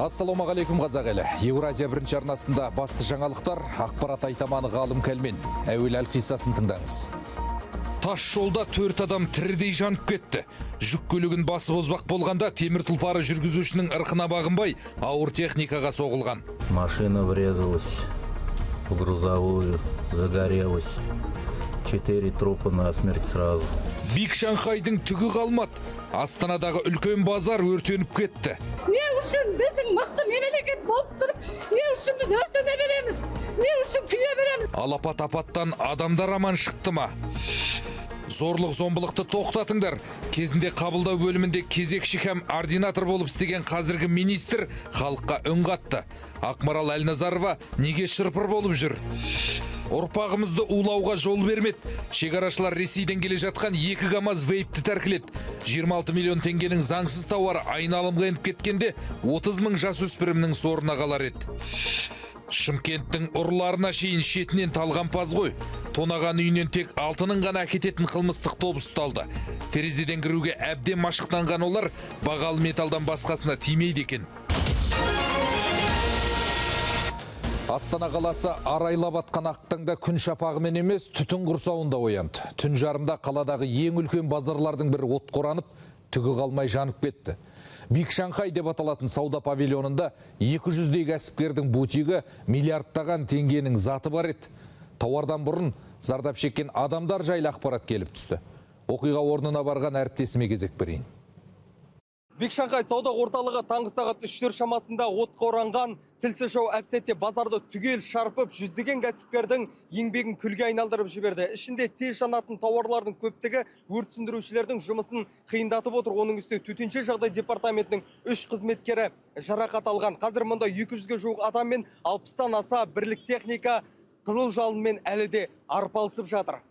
Ассалаумағалейкум қазақ елі. Еуразия бірінші арнасында басты жаңалықтар, ақпарат айтаманы ғалым кәлмен. Әуел әлқисасын тыңдаңыз. Таш жолда 4 адам тірідей жанып кетті. Жүк көлігін басып озбақ болғанда темір тұлпары жүргізушінің ырқына бағынбай ауыр техникаға соғылған. Машина врезалась в грузовую, загорелась. 4 трупа на смерть сразу. Бик Шанхайдың түгі қалмады. Астанадағы үлкен базар өртеніп кетті. Не үшін біздің мықты мемлекет болып тұрып, не үшін біз өртене береміз, не үшін күйе береміз? Алапат апаттан адамдар аман шықты ма? Зорлық зомбылықты тоқтатыңдар. Кезінде қабылдау бөлімінде кезекші һәм ординатор болып істеген қазіргі министр халыққа үн қатты. Ақмарал Әлназарова неге шырпыр болып жүр? Ұрпағымызды улауға жол бермеді. Шекарашылар Ресейден келе жатқан 2 КамАЗ вейпті тәркіледі. 26 миллион теңгенің заңсыз тауары айналымға еніп кеткенде 30 мың жасөспірімнің сорына қалар еді. Шымкенттің ұрыларына шейін шетінен талғампаз ғой. Тонаған үйінен тек алтынын ғана әкететін қылмыстық топ ұсталды. Терезеден кіруге әбден машықтанған олар бағалы металдан басқасына тимейді екен. Астана қаласы арайлап атқан ақтаңда күн шапағымен емес, түтін құрсауында оянды. Түн жарымда қаладағы ең үлкен базарлардың бірі от қоранып, түгі қалмай жанып кетті. Бик Шанхай деп аталатын сауда павильонында 200-дей кәсіпкердің бутигі миллиардтаған теңгенің заты бар еді. Тауардан бұрын зардап шеккен адамдар жайлы ақпарат келіп түсті. Оқиға орнына барған әріптесіме кезек берейін. Бик Шанхай сауда орталығы таңғы сағат 3 шамасында отқа оранған. Тілсіз жау әп-сәтте базарды түгел шарпып, жүздеген кәсіпкердің еңбегін күлге айналдырып жіберді. Ішінде тез жанатын тауарлардың көптігі өрт сөндірушілердің жұмысын қиындатып отыр. Оның үстіне төтенше жағдай департаментінің 3 қызметкері жарақат алған. Қазір мұнда 200-ге жуық адам мен 60-тан аса бірлік техника қызыл жалынмен әлі де арпалысып жатыр.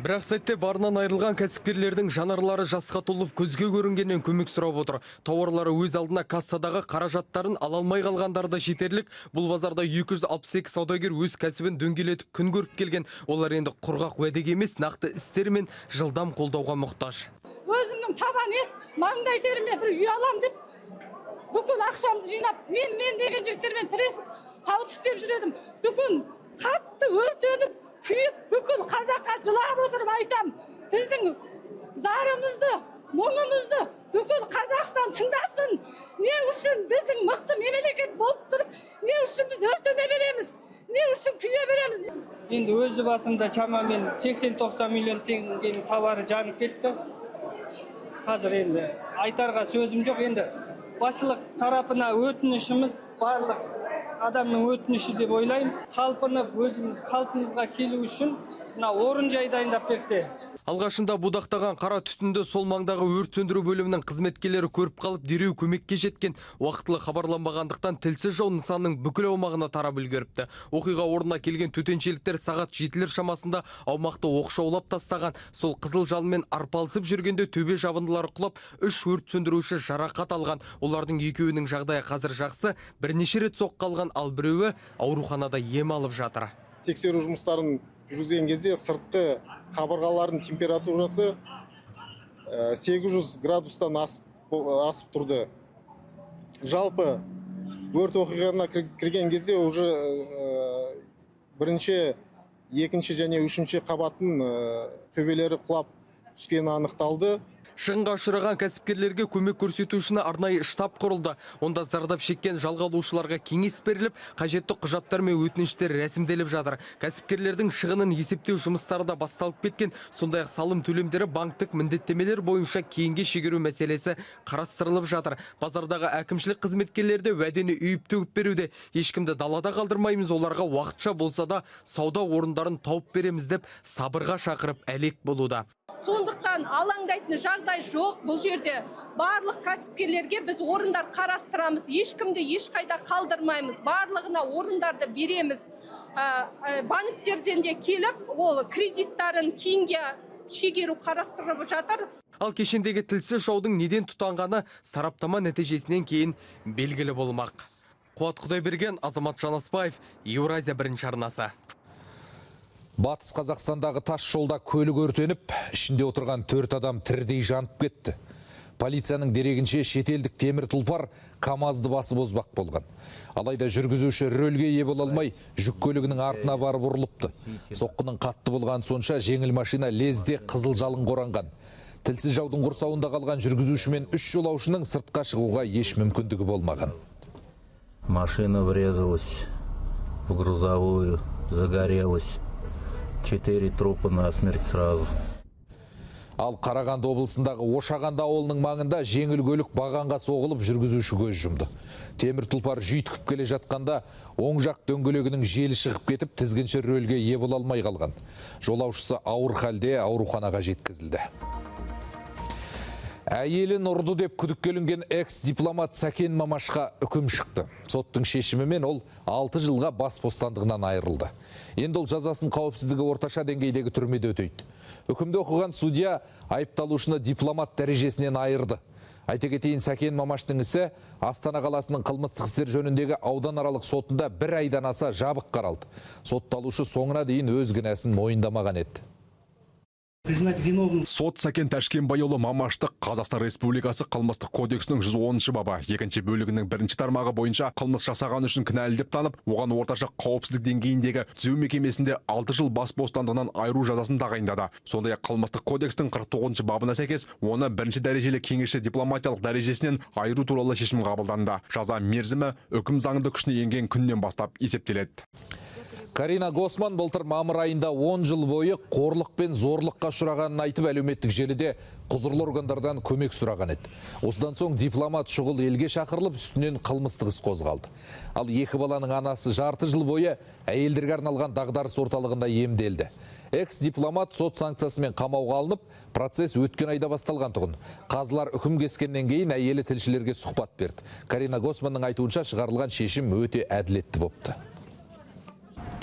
Бірақ сәтте барынан айырылған кәсіпкерлердің жанарлары жасқа толып көзге көрінгеннен көмек сұрап отыр. Тауарлары өз алдына кассадағы қаражаттарын ала алмай қалғандары жетерлік. Бұл базарда 262 саудагер өз кәсібін дөңгелетіп күн көріп келген. Олар енді құрғақ уәдеге емес, нақты істермен жылдам қолдауға мұқтаж. Өзімнің табан ет, маңдай теріме бір үй алам деп, бүкіл ақшамды жинап, мен деген жігіттермен тіресіп, сауыт істеп жүредім. Бүгін қатты өртеніп, күйіп, бүкіл қазаққа жылап отырып айтам, біздің зарымызды, мұңымызды бүкіл Қазақстан тыңдасын. Не үшін біздің мықты мемлекет болып тұрып, не үшін біз өртене береміз, не үшін күйе береміз? Енді өзі басымда шамамен 80-90 миллион теңгенің тауары жанып кетті. Қазір енді айтарға сөзім жоқ. Енді басшылық тарапына өтінішіміз барлық адамның өтініші деп ойлаймын. Қалпынып, өзіміз қалпымызға келу үшін орын жай дайындап берсе. Алғашында будақтаған қара түтінді сол маңдағы өрт сөндіру бөлімінің қызметкерлері көріп қалып, дереу көмекке жеткен. Уақытылы хабарланбағандықтан тілсіз жау нысанның бүкіл аумағына тарап үлгеріпті. Оқиға орнына келген төтеншеліктер сағат 7 шамасында аумақты оқшаулап тастаған. Сол қызыл жалынмен арпалысып жүргенде төбе жабындылары құлап, 3 өрт сөндіруші жарақат алған. Олардың екеуінің жағдайы қазір жақсы, бірнеше рет соққы алған, ал біреуі ауруханада ем алып жатыр. Тексеру жұмыстарын жүргізген кезде сыртқы қабырғалардың температурасы 800 градустан асып тұрды. Жалпы өрт оқиғасына кірген кезде уже бірінші, екінші және үшінші қабаттың төбелері құлап түскені анықталды. Шығынға ұшыраған кәсіпкерлерге көмек көрсету үшін арнайы штаб құрылды. Онда зардап шеккен жалға алушыларға кеңес беріліп, қажетті құжаттар мен өтініштер рәсімделіп жатыр. Кәсіпкерлердің шығынын есептеу жұмыстары да басталып кеткен. Сондай-ақ салым төлемдері банктік міндеттемелер бойынша кейінге шегеру мәселесі қарастырылып жатыр. Базардағы әкімшілік қызметкерлерді уәдені үйіп төгіп беруде. Ешкімді далада қалдырмаймыз, оларға уақытша болса да сауда орындарын тауып береміз деп сабырға шақырып әлек болуда. Сондықтан алаңдайтын жағдай жоқ. Бұл жерде барлық кәсіпкерлерге біз орындар қарастырамыз. Ешкімді ешқайда қалдырмаймыз. Барлығына орындарды береміз. Банктерден де келіп, ол кредиттарын кейінге шегеру қарастырып жатыр. Ал кешендегі тілсіз жаудың неден тұтанғаны сараптама нәтижесінен кейін белгілі болмақ. Қуат Құдайберген, Азамат Жанаспаев, Еуразия бірінші арнасы. Батыс Қазақстандағы тас жолда көлік өртеніп, ішінде отырған 4 адам тірідей жанып кетті. Полицияның дерегінше шетелдік темір тұлпар КамАЗды басып озбақ болған. Алайда жүргізуші рөлге ие бола алмай, жүк көлігінің артына барып ұрылыпты. Соққының қатты болған сонша жеңіл машина лезде қызыл жалын қоранған. Тілсіз жаудың құрсауында қалған жүргізуші мен 3 жолаушының сыртқа шығуға еш мүмкіндігі болмаған. Машина врезалась в грузовую, загорелась. 4 трупа на смерть сразу. Ал Қарағанды облысындағы Ошағанды ауылының маңында жеңіл көлік бағанға соғылып жүргізуші көз жұмды. Темір тұлпар жүйткіп келе жатқанда оң жақ дөңгелегінің желі шығып кетіп, тізгінші рөлге ие бола алмай қалған. Жолаушысы ауыр халде ауруханаға жеткізілді. Әйелін ұрды деп күдікке экс-дипломат Сәкен Мамашқа үкім шықты. Соттың шешімімен ол 6 жылға бас бостандығынан айырылды. Енді ол жазасын қауіпсіздігі орташа деңгейдегі түрмеде өтейді. Үкімді оқыған судья айыпталушыны дипломат дәрежесінен айырды. Айта кетейін, Сәкен Мамаштың ісі Астана қаласының қылмыстық істер жөніндегі ауданаралық сотында 1 айдан аса жабық қаралды. Сотталушы соңына дейін өз кінәсін мойындамаған еді. Сот Сәкен Тәшкенбайұлы Мамашты Қазақстан Республикасы қылмыстық кодексінің 110 бабы 2 бөлігінің 1 тармағы бойынша қылмыс жасаған үшін кінәлі деп танып, оған орташа қауіпсіздік деңгейіндегі түзеу мекемесінде 6 жыл бас бостандығынан айыру жазасын тағайындады. Сондай-ақ қылмыстық кодекстің 49 бабына сәйкес оны 1 дәрежелі кеңесші дипломатиялық дәрежесінен айыру туралы шешім қабылданды. Жаза мерзімі үкім заңды күшіне енген күннен бастап есептеледі. Карина Госман былтыр мамыр айында 10 жыл бойы қорлық пен зорлыққа ұшырағанын айтып, әлеуметтік желіде құзырлы органдардан көмек сұраған еді. Осыдан соң дипломат шұғыл елге шақырылып, үстінен қылмыстық іс қозғалды. Ал 2 баланың анасы жарты жыл бойы әйелдерге арналған дағдарыс орталығында емделді. Экс-дипломат сот санкциясымен қамауға алынып, процесс өткен айда басталған тұғын. Қазылар үкім кескеннен кейін әйелі тілшілерге сұхбат берді. Карина Госманның айтуынша шығарылған шешім өте әділетті бопты.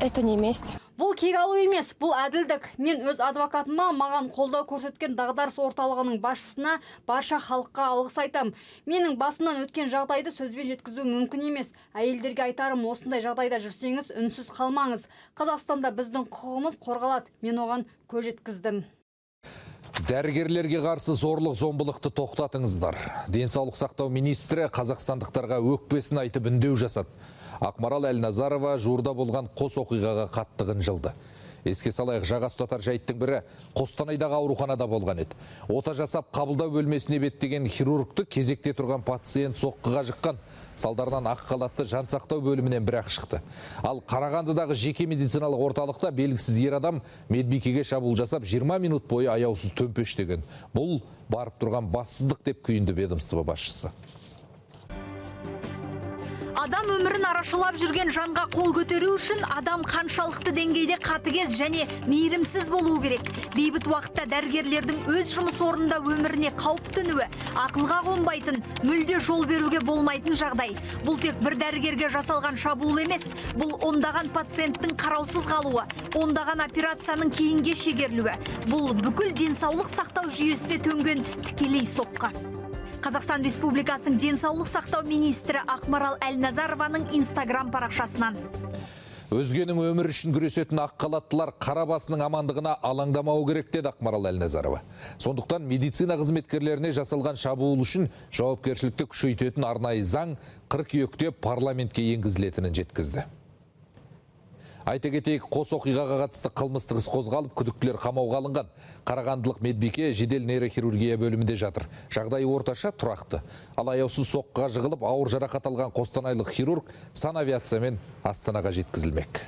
Это не месть. Бұл кек алу емес, бұл әділдік. Мен өз адвокатыма маған қолдау көрсеткен дағдарыс орталығының басшысына барша халыққа алғыс айтам. Менің басымнан өткен жағдайды сөзбен жеткізу мүмкін емес. Әйелдерге айтарым, осындай жағдайда жүрсеңіз, үнсіз қалмаңыз. Қазақстанда біздің құқығымыз қорғалады. Мен оған көз жеткіздім. Дәрігерлерге қарсы зорлық-зомбылықты тоқтатыңыздар. Денсаулық сақтау министрі қазақстандықтарға өкпесін айтып үндеу жасады. Ақмарал Әлназарова жуырда болған қос оқиғаға қаттығын жылды. Еске салайық, жаға ұстатар жайттың бірі Қостанайдағы ауруханада болған еді. Ота жасап қабылдау бөлмесіне беттеген хирургты кезекте тұрған пациент соққыға жыққан. Салдарынан ақ халатты жан сақтау бөлімінен бір-ақ шықты. Ал Қарағандыдағы жеке медициналық орталықта белгісіз ер адам медбикеге шабуыл жасап 20 минут бойы аяусыз төмпештеген. Бұл барып тұрған бассыздық деп күйінді ведомство басшысы. Адам өмірін арашалап жүрген жанға қол көтеру үшін адам қаншалықты деңгейде қатыгез және мейірімсіз болуы керек. Бейбіт уақытта дәрігерлердің өз жұмыс орнында өміріне қауіп төнуі, ақылға қонбайтын, мүлде жол беруге болмайтын жағдай. Бұл тек бір дәрігерге жасалған шабуыл емес, бұл ондаған пациенттің қараусыз қалуы, ондаған операцияның кейінге шегерілуі. Бұл бүкіл денсаулық сақтау жүйесіне төнген тікелей соққы. Қазақстан Республикасының денсаулық сақтау министрі Ақмарал Әлназарованың Инстаграм парақшасынан. Өзгенің өмір үшін күресетін ақ халаттылар қара басының амандығына алаңдамау керек деді Ақмарал Әлназарова. Сондықтан медицина қызметкерлеріне жасалған шабуыл үшін жауапкершілікті күшейтетін арнайы заң қыркүйекте парламентке енгізілетінін жеткізді. Айта кетейік, қос оқиғаға қатысты қылмыстық іс қозғалып, күдіктілер қамауға алынған. Қарағандылық медбике жедел нейрохирургия бөлімінде жатыр. Жағдайы орташа тұрақты. Ал аяусыз соққыға жығылып, ауыр жарақат алған қостанайлық хирург санавиациямен Астанаға жеткізілмек.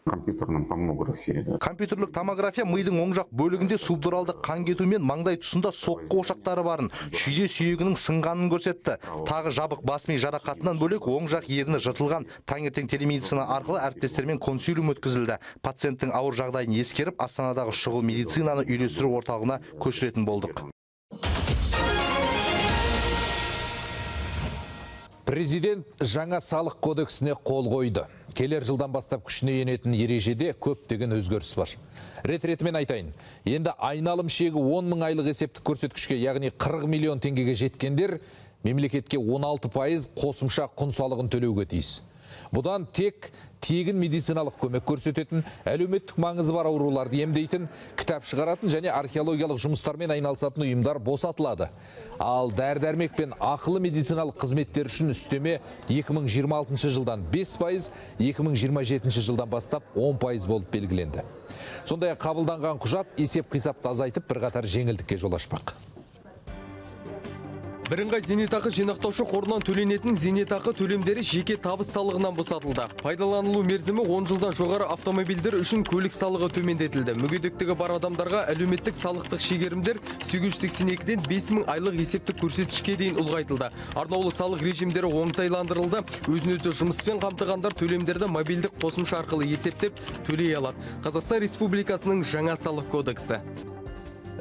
Компьютерлік томография мидың оң жақ бөлігінде субдуралды қан кетумен маңдай тұсында соққы ошақтары барын, шүйде сүйегінің сынғанын көрсетті. Тағы жабық бас ми жарақатынан бөлек оң жақ ерні жыртылған. Таңертең телемедицина арқылы әріптестермен консилиум өткізілді. Пациенттің ауыр жағдайын ескеріп, Астанадағы шұғыл медицинаны үйлестіру орталығына көшіретін болдық. Президент жаңа салық кодексіне қол қойды. Келер жылдан бастап күшіне енетін ережеде көптеген өзгеріс бар. Рет-ретімен айтайын. Енді айналым шегі 10 мың айлық есептік көрсеткішке, яғни 40 миллион теңгеге жеткендер мемлекетке 16% қосымша құн салығын төлеуге тиіс. Бұдан тек тегін медициналық көмек көрсететін, әлеуметтік маңызы бар ауруларды емдейтін, кітап шығаратын және археологиялық жұмыстармен айналысатын ұйымдар босатылады. Ал дәрі-дәрмек пен ақылы медициналық қызметтер үшін үстеме 2026 жылдан 5%, 2027 жылдан бастап 10% болып белгіленді. Сондай-ақ қабылданған құжат есеп-қисапты азайтып бірқатар жеңілдікке жол ашпақ. Бірыңғай зейнетақы жинақтаушы қорынан төленетін зейнетақы төлемдері жеке табыс салығынан босатылды. Пайдаланылу мерзімі 10 жылдан жоғары автомобильдер үшін көлік салығы төмендетілді. Мүгедектігі бар адамдарға әлеуметтік салықтық шегерімдер 882-ден 5000 айлық есептік көрсеткішке дейін ұлғайтылды. Арнаулы салық режимдері оңтайландырылды. Өзін-өзі жұмыспен қамтығандар төлемдерді мобильдік қосымша арқылы есептеп төлей алады. Қазақстан Республикасының жаңа салық кодексі.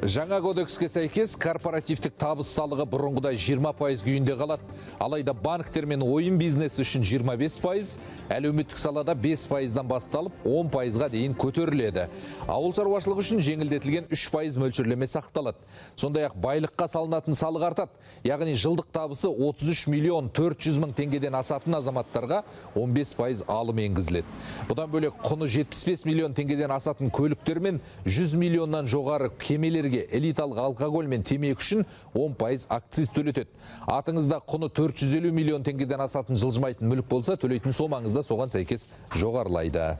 Жаңа кодекске сәйкес корпоративтік табыс салығы бұрынғыдай 20% күйінде қалады. Алайда банктер мен ойын бизнесі үшін 25%, әлеуметтік салада 5%-дан басталып 10%-ға дейін көтеріледі. Ауыл шаруашылығы үшін жеңілдетілген 3% мөлшерлеме сақталады. Сондай-ақ байлыққа салынатын салық артады. Яғни жылдық табысы 33 миллион 400 мың теңгеден асатын азаматтарға 15% алым енгізіледі. Бұдан бөлек құны 75 миллион теңгеден асатын көліктер мен 100 миллионнан жоғары кемелерге элиталық алкоголь мен темекі үшін 10% акциз төлетеді. Атыңызда құны 450 миллион теңгеден асатын жылжымайтын мүлік болса, төлейтін сомаңызда соған сәйкес жоғарылайды.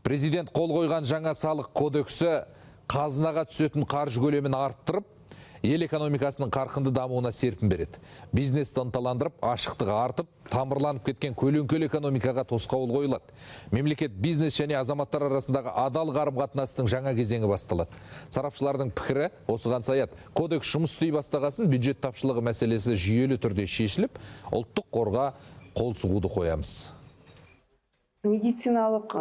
Президент қол қойған жаңа салық кодексі қазынаға түсетін қаржы көлемін арттырып, ел экономикасының қарқынды дамуына серпін береді. Бизнесті ынталандырып, ашықтығы артып, тамырланып кеткен көлеңкел экономикаға тосқауыл қойылады. Мемлекет бизнес және азаматтар арасындағы адал қарым-қатынастың жаңа кезеңі басталады. Сарапшылардың пікірі осыған саяды. Кодекс жұмыс істей бастағасын бюджет тапшылығы мәселесі жүйелі түрде шешіліп, ұлттық қорға қол сұғуды қоямыз. Медициналық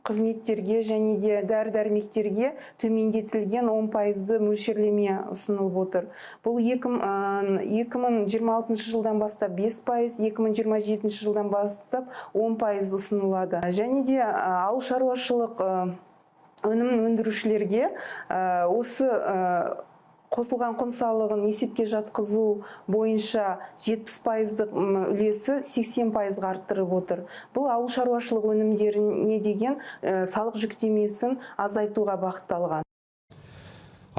қызметтерге және де дәрі-дәрмектерге төмендетілген 10% мөлшерлеме ұсынылып отыр. Бұл 2026 жылдан бастап 5%, 2027 жылдан бастап 10% ұсынылады. Және де ауыл шаруашылық өнім өндірушілерге осы қосылған құн салығын есепке жатқызу бойынша 70% үлесі 80% арттырып отыр. Бұл ауыл шаруашылық өнімдеріне деген салық жүктемесін азайтуға бағытталған.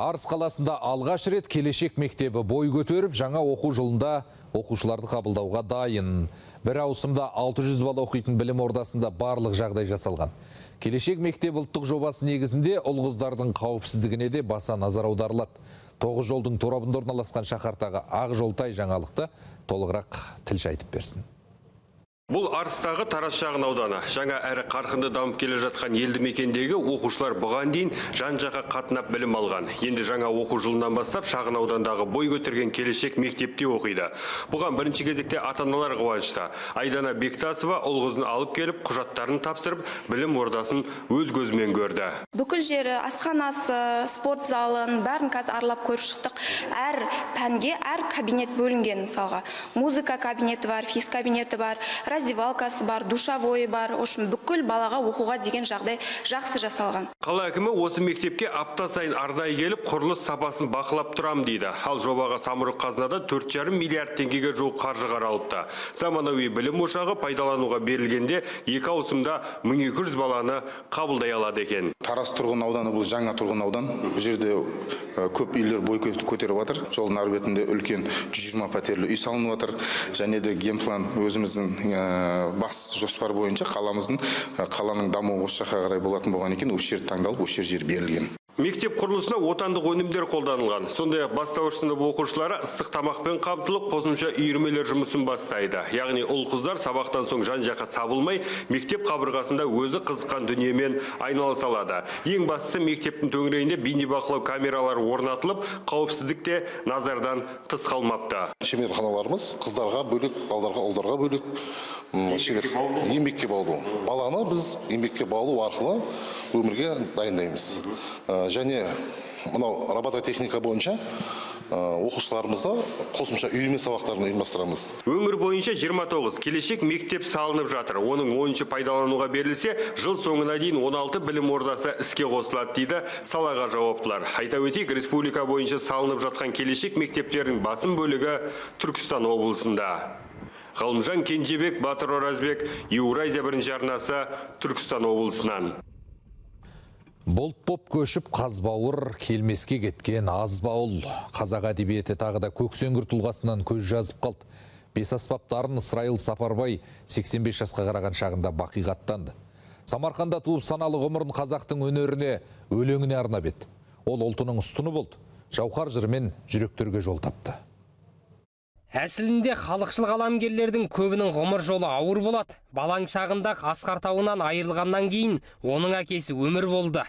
Арыс қаласында алғаш рет келешек мектебі бой көтеріп, жаңа оқу жылында оқушыларды қабылдауға дайын. Бір ауысымда 600 бала оқитын білім ордасында барлық жағдай жасалған. Келешек мектеп ұлттық жобасы негізінде ұл-қыздардың қауіпсіздігіне де баса назар аударылады. 9 жолдың торабында орналасқан шаһардағы ақ жолтай жаңалықты толығырақ тілші айтып берсін. Бұл Арыстағы Тарас шағын ауданы. Жаңа әрі қарқынды дамып келе жатқан елді мекендегі оқушылар бұған дейін жан-жаққа қатынап білім алған. Енді жаңа оқу жылынан бастап шағын аудандағы бой көтерген келешек мектепте оқиды. Бұған бірінші кезекте ата-аналар қуанышты. Айдана Бектасова ұл-қызын алып келіп, құжаттарын тапсырып, білім ордасын өз көзімен көрді. Бүкіл жері, асханасы, спорт залын, бәрін қазір аралап көріп шықтық. Әр пәнге әр кабинет бөлінген, мысалға. Музыка кабинеті бар, физ кабинеті бар, раздевалкасы бар, душавойы бар. Ошын бүкіл балаға оқуға деген жағдай жақсы жасалған. Қала әкімі осы мектепке апта сайын арнайы келіп, құрылыс сапасын бақылап тұрам дейді. Ал жобаға Самұрық қазынада 4,5 миллиард теңгеге жуық қаржы қаралыпты. Заманауи білім ошағы пайдалануға берілгенде 2 ауысымда 1200 баланы қабылдай алады екен. Тарас тұрғын ауданы бұл жаңа тұрғын аудан. Бұл жерде көп үйлер бой көтеріп жатыр. Жолдың ар бетінде үлкен 120 пәтерлі үй салынып жатыр. Және де генплан өзіміздің бас жоспар бойынша қаланың дамуы осы жаққа қарай болатын болған екен, осы жер таңдалып, осы жер берілген. Мектеп құрылысына отандық өнімдер қолданылған. Сондай-ақ бастауыш сынып оқушылары ыстық тамақпен қамтылып, қосымша үйірмелер жұмысын бастайды. Яғни ұл-қыздар сабақтан соң жан-жаққа сабылмай, мектеп қабырғасында өзі қызыққан дүниемен айналыса алады. Ең бастысы мектептің төңірегінде бейнебақылау камералары орнатылып, қауіпсіздік те назардан тыс қалмапты. Шеберханаларымыз қыздарға бөлек, балдарға, ұлдарға бөлек. Еңбекке баулу. Баланы біз еңбекке баулу арқылы өмірге дайындаймыз. Және мынау робототехника бойынша оқушыларымызды қосымша үйірме сабақтарын ұйымдастырамыз. Өңір бойынша 29 келешек мектеп салынып жатыр. Оның 10-шы пайдалануға берілсе, жыл соңына дейін 16 білім ордасы іске қосылады дейді салаға жауаптылар. Айта өтейік, республика бойынша салынып жатқан келешек мектептердің басым бөлігі Түркістан облысында. Ғалымжан Кенжебек, Батыр Оразбек, Еуразия бірінші арнасы, Түркістан облысынан. Бұлт боп көшіп қазбауыр, келмеске кеткен азбауыл. Қазақ әдебиеті тағы да көксеңгір тұлғасынан көз жазып қалды. Бес аспаптарын Ысырайыл Сапарбай 85 жасқа қараған шағында бақиғаттанды. Самарқанда туып саналы ғұмырын қазақтың өнеріне, өлеңіне арнап еді. Ол ұлтының ұстыны болды. Жауһар жырымен жүректерге жол тапты. Әсілінде халықшыл қаламгерлердің көбінің ғұмыр жолы ауыр болады. Балаң шағында Асқар тауынан айырылғаннан кейін оның әкесі өмір болды.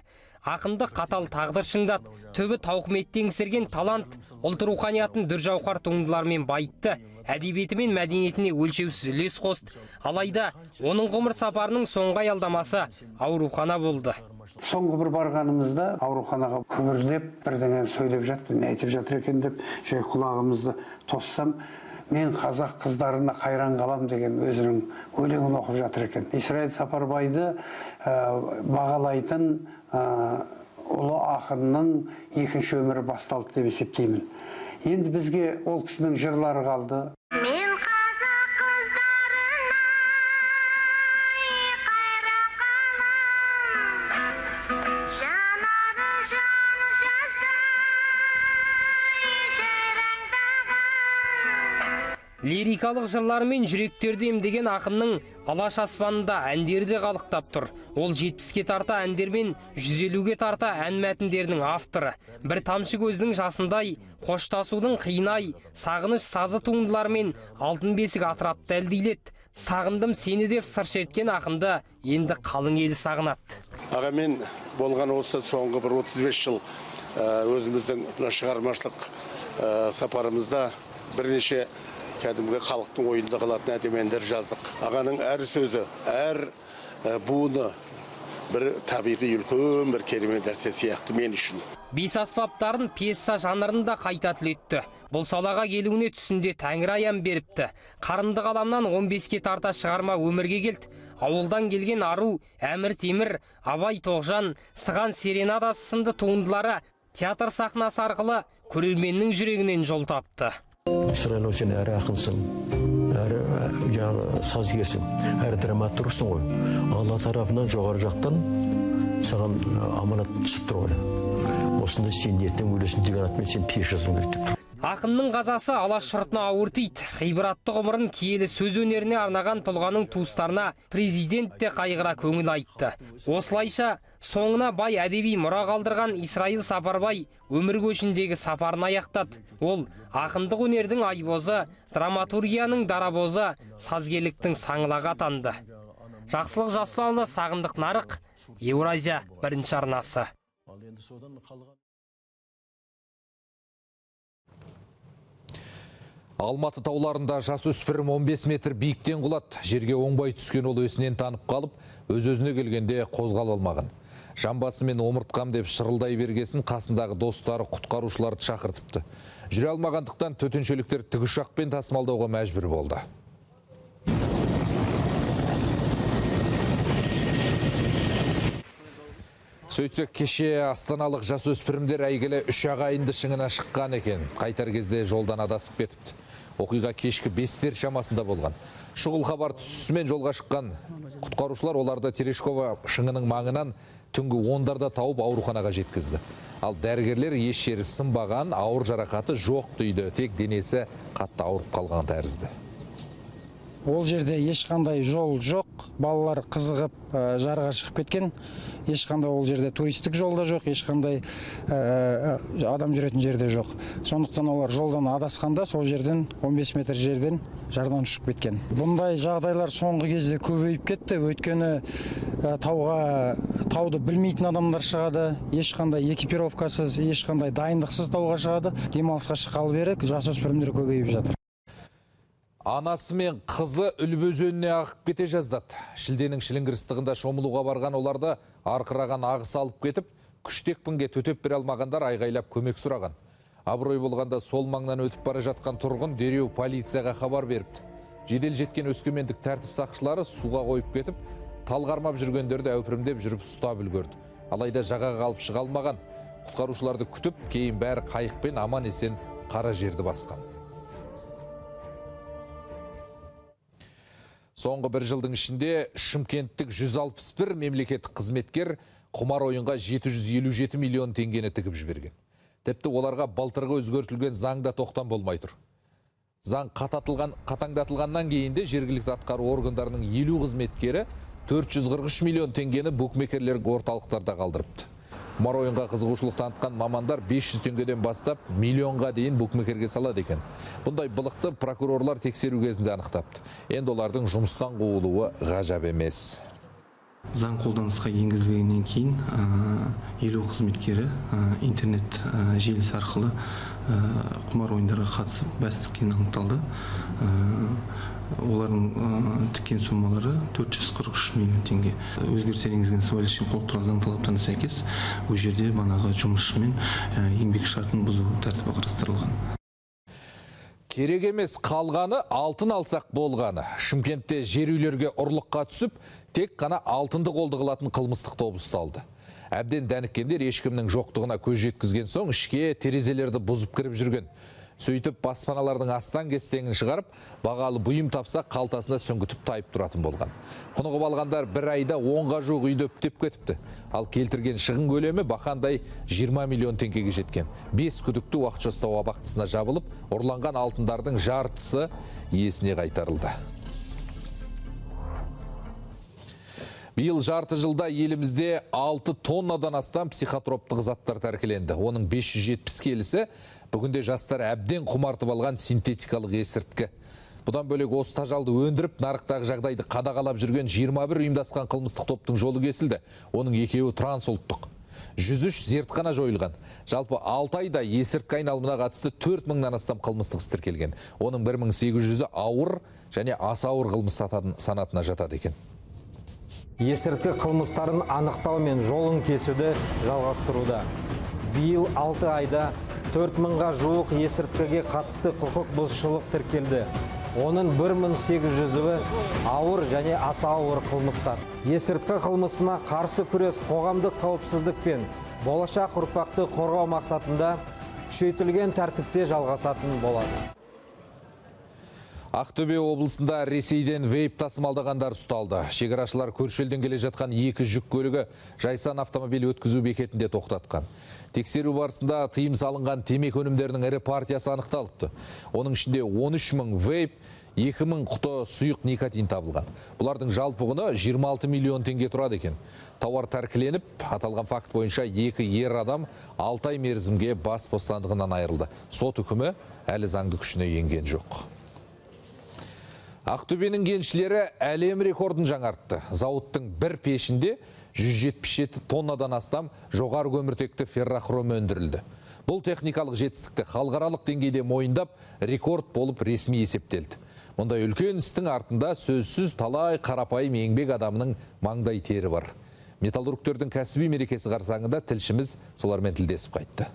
Ақынды қатал тағдыр шыңдат, түбі тауқыметтен еңсерген талант, ұлт руханиятын дүр жауһар туындылармен байытты, әдебиеті мен мәдениетіне өлшеусіз үлес қосты. Алайда оның ғұмыр сапарының соңғы аялдамасы аурухана болды. Соңғы бір барғанымызда ауруханаға күбірлеп бірдеңе сөйлеп жатты, не айтып жатыр екен деп жай құлағымызды тоссам, мен қазақ қыздарына қайран қалам деген өзінің өлеңін оқып жатыр екен. Исраил Сапарбайды бағалайтын ұлы ақынның екінші өмірі басталды деп есептеймін. Енді бізге ол кісінің жырлары қалды. Лирикалық жырларымен жүректерді емдеген ақынның алаш аспанында әндерді қалықтап тұр. Ол 70-ке тарта әндермен 150-ге тарта ән мәтіндерінің авторы. Бір тамшы көздің жасындай, қоштасудың қиынай, сағыныш сазы туындылармен алтын бесік атырапты әлдейлет. Сағындым сені деп сыр шерткен ақынды енді қалың елі сағынады. Ағамен болған осы соңғы бір 35 жыл өзіміздің шығармашылық сапарымызда бірнеше кәдімгі халықтың ойында қалатын әдемендер жаздық. Ағаның әр сөзі, әр буыны бір табиғи үлкен бір керемет нәрсе сияқты мен үшін. Бес аспаптарын пьеса жанрында қайта түлетті. Бұл салаға келуіне түсінде Тәңір аян беріпті. Қарымды қаламнан 15-ке тарта шығарма өмірге келді. Ауылдан келген ару, Әмір Темір, Абай Тоғжан, Сыған серенадасы сынды туындылары театр сахнасы арқылы көрерменнің жүрегінен жол тапты. Исраил, сен әрі ақынсың, әрі сазгерсің, әрі драматургсың ғой. Алла тарапынан жоғары жақтан саған аманат түсіп тұр ғой. Осында сен ертең өлесің деген атымен сен пьеса жазуың керек деп тұр. Ақынның қазасы алаш жұртына ауыр тиді. Ғибратты ғұмырын киелі сөз өнеріне арнаған тұлғаның туыстарына президент те қайғыра көңіл айтты. Осылайша соңына бай әдеби мұра қалдырған Исраил Сапарбай өмір көшіндегі сапарын аяқтады. Ол ақындық өнердің айбозы, драматургияның дарабозы, сазгерліктің саңлағы атанды. Жақсылық Жасұлалы, Сағындық Нарық, Еуразия бірінші арнасы. Алматы тауларында жасөспірім 15 метр биіктен құлады. Жерге оңбай түскен ол өсінен танып қалып, өз-өзіне келгенде қозғала алмаған. Жамбасы мен омыртқам деп шырылдай бергесін қасындағы достары құтқарушыларды шақыртыпты. Жүре алмағандықтан төтеншеліктер тікұшақпен тасымалдауға мәжбүр болды. Сөйтсек, кеше астаналық жасөспірімдер әйгілі үш ағайынды шыңына шыққан екен. Қайтар кезде жолдан адасып кетіпті. Оқиға кешкі 5-тер шамасында болған. Шұғыл хабар түсісімен жолға шыққан құтқарушылар оларды Терешкова шыңының маңынан түнгі 10-дарда тауып ауруханаға жеткізді. Ал дәрігерлер еш жері сынбаған, ауыр жарақаты жоқ дейді. Тек денесі қатты ауырып қалған тәрізді. Ол жерде ешқандай жол жоқ, балалар қызығып жарға шығып кеткен. Ешқандай ол жерде туристік жолда жоқ, ешқандай адам жүретін жерде жоқ. Сондықтан олар жолдан адасқанда сол жерден 15 метр жерден жардан ұшып кеткен. Бұндай жағдайлар соңғы кезде көбейіп кетті, өйткені тауды білмейтін адамдар шығады, ешқандай экипировкасыз, ешқандай дайындықсыз тауға шығады. Демалысқа шыққалы бері жасөспірімдер көбейіп жатыр. Анасы мен қызы Үлбі өзеніне ағып кете жаздады. Шілденің шіліңгір ыстығында шомылуға барған оларды арқыраған ағыс алып кетіп, күштекпінге төтеп бере алмағандар айғайлап көмек сұраған. Абырой болғанда сол маңнан өтіп бара жатқан тұрғын дереу полицияға хабар беріпті. Жедел жеткен өскемендік тәртіп сақшылары суға қойып кетіп, талғармап жүргендерді әупірімдеп жүріп ұстап үлгерді. Алайда жағаға қалып шыға алмаған. Құтқарушыларды күтіп, кейін бәрі қайықпен аман есен қара жерді басқан. Соңғы бір жылдың ішінде Шымкенттік 161 мемлекеттік қызметкер құмар ойынға 757 миллион теңгені тігіп жіберген. Тіпті оларға былтырғы өзгертілген заңда тоқтам болмай тұр. Заң қатаңдатылғаннан кейінде жергілікті атқару органдарының 50 қызметкері 443 миллион теңгені букмекерлер орталықтарда қалдырыпты. Құмар ойынға қызығушылық танытқан мамандар 500 теңгеден бастап миллионға дейін букмекерге салады екен. Бұндай былықты прокурорлар тексеру кезінде анықтапты. Енді олардың жұмыстан қуылуы ғажап емес. Заң қолданысқа енгізілгеннен кейін 50 қызметкері интернет желісі арқылы құмар ойындарға қатысып бәс тіккені анықталды. Олардың тіккен суммалары 443 миллион теңге. Өзгерістер енгізген сыбайлас жемқорлық туралы заң талаптарына сәйкес бұл жерде банағы жұмысшымен еңбек шартын бұзу тәртібі қарастырылған. Керек емес қалғаны алтын алсақ болғаны. Шымкентте жер үйлерге ұрлыққа түсіп, тек қана алтынды қолды қылатын қылмыстық топ ұсталды. Әбден дәніккендер ешкімнің жоқтығына көз жеткізген соң ішке терезелерді бұзып кіріп жүрген. Сөйтіп баспаналардың астан кестеңін шығарып, бағалы бұйым тапса қалтасында сүңгітіп тайып тұратын болған. Құнығып алғандар бір айда 10-ға жуық үйді үптеп кетіпті. Ал келтірген шығын көлемі бақандай 20 миллион теңгеге жеткен. 5 күдікті уақытша ұстау абақтысына жабылып, ұрланған алтындардың жартысы иесіне қайтарылды. Биыл жарты жылда елімізде 6 тоннадан астам психотроптық заттар тәркіленді. Оның 570 келісі бүгінде жастар әбден құмартып алған синтетикалық есірткі. Бұдан бөлек осы тажалды өндіріп, нарықтағы жағдайды қадағалап жүрген 21 ұйымдасқан қылмыстық топтың жолы кесілді. Оның екеуі трансұлттық. 103 зертхана жойылған. Жалпы 6 айда есірткі айналымына қатысты 4000-нан астам қылмыстық іс тіркелген. Оның 1800-і ауыр және аса ауыр қылмыс санатына жатады екен. Есірткі қылмыстарын анықтау мен жолын кесуді жалғастыруда. Биыл 6 айда 4000-ға жуық есірткіге қатысты құқық бұзушылық тіркелді. Оның 1800-і ауыр және аса ауыр қылмыстар. Есірткі қылмысына қарсы күрес қоғамдық қауіпсіздік пен болашақ ұрпақты қорғау мақсатында күшейтілген тәртіпте жалғасатын болады. Ақтөбе облысында Ресейден вейп тасымалдағандар ұсталды. Шекарашылар көрші елден келе жатқан 2 жүк көлігі Жайсан автомобиль өткізу бекетінде тоқтатқан. Тексеру барысында тыйым салынған темекі өнімдерінің ірі партиясы анықталыпты. Оның ішінде 13 мың вейп, 2000 құты сұйық никотин табылған. Бұлардың жалпы құны 26 миллион теңге тұрады екен. Тауар тәркіленіп, аталған факт бойынша 2 ер адам 6 ай мерзімге бас бостандығынан айырылды. Сот үкімі әлі заңды күшіне енген жоқ. Ақтөбенің кеншілері әлем рекордын жаңартты. Зауыттың бір пешінде 177 тоннадан астам жоғары көміртекті феррохром өндірілді. Бұл техникалық жетістікті халықаралық деңгейде мойындап, рекорд болып ресми есептелді. Мұндай үлкен істің артында сөзсіз талай қарапайым еңбек адамының маңдай тері бар. Металлургтердің кәсіби мерекесі қарсаңында тілшіміз солармен тілдесіп қайтты.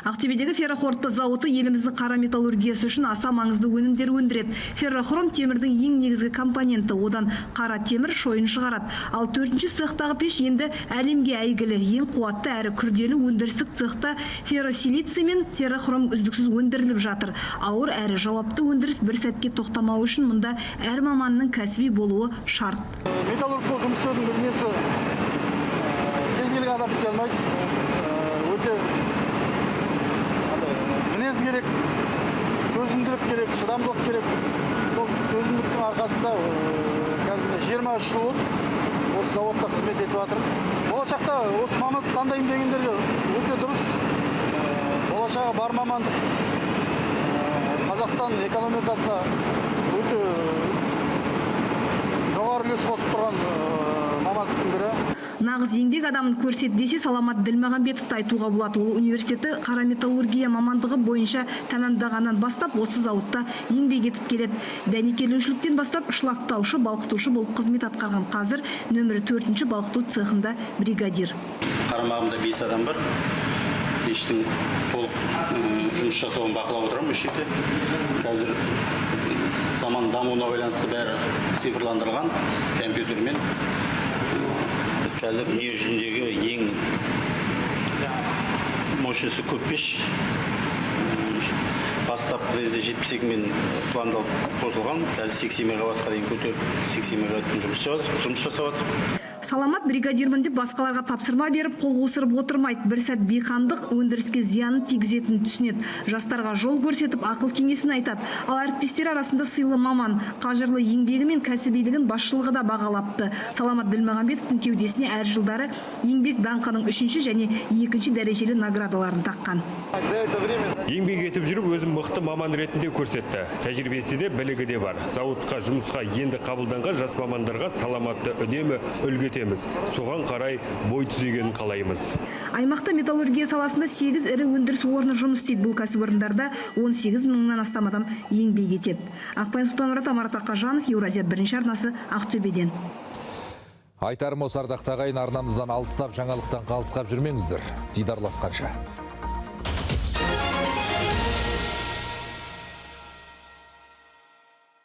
Ақтөбедегі феррохромды зауыты еліміздің қара металлургиясы үшін аса маңызды өнімдер өндіреді. Феррохром темірдің ең негізгі компоненті, одан қара темір шойын шығарады. Ал 4-ші цехтағы пеш енді әлемге әйгілі, ең қуатты әрі күрделі өндірістік цехта ферросилиций мен феррохром үздіксіз өндіріліп жатыр. Ауыр әрі жауапты өндіріс бір сәтке тоқтамау үшін мұнда әр маманның кәсіби болуы шарт. Металлург жұмыстың несі кез келген адам істей алмайды. Өте мінез керек, төзімділік керек, шыдамдылық керек. Сол төзімділіктің арқасында қазір 23 жыл осы заводта қызмет етіп жатыр. Болашақта осы мамандық таңдаймын дегендерге өте дұрыс. Болашағы бар мамандық. Қазақстан экономикасына өте жоғары үлес қосып тұрған мамандықтың бірі. Нағыз еңбек адамын көрсет десе Саламат Ділмағамбетовті айтуға болады. Ол университеті қара металлургия мамандығы бойынша тәмамдағаннан бастап осы зауытта еңбек етіп келеді. Дәнекерлеушіліктен бастап шлактаушы, балқытушы болып қызмет атқарған. Қазір нөмірі 4-ші балқыту цехында бригадир. Қарамағымда 5 адам бар. Пештің толық жұмыс жасауын бақылап отырамын осы жерде. Қазір заман дамуына байланысты бәрі цифрландырылған компьютермен. Қазір дүние жүзіндегі ең мощності көп пеш. бастапқы кезде 72 мен пландалып қосылған. Қазір 80 мегаваттқа дейін көтеріп 80 мегаваттың жұмыс жасап жатыр. Саламат бригадирмін деп басқаларға тапсырма беріп қол қусырып отырмайды. Бір сәт бейқамдық өндіріске зиянын тигізетінін түсінеді. Жастарға жол көрсетіп, ақыл кеңесін айтады. Ал әріптестер арасында сыйлы маман, қажырлы еңбегі мен кәсібилігін басшылығы да бағалапты. Саламат Ділмағамбетовтың кеудесіне әр жылдары еңбек даңқының 3-ші және 2-ші дәрежелі наградаларын таққан. Еңбек етіп жүріп, өзім мықты маман ретінде көрсетті. Тәжірибесі де, білігі де бар. Зауытқа жұмысқа енді қабылданған жас мамандарға Саламатты үнемі үлгетеміз. Соған қарай бой түзегенін қалаймыз. Аймақта металлургия саласында 8 ірі өндіріс орны жұмыс істейді. Бұл кәсіпорындарда 18 мыңнан астам адам еңбек етеді. Ақпайын Сұлтанмұрат, Амарат Аққажанов, Еуразия бірінші арнасы, Ақтөбеден. Айтарым осы ардақтағайын, арнамыздан алыстап жаңалықтан қалысқап жүрмеңіздер. Дидарласқанша.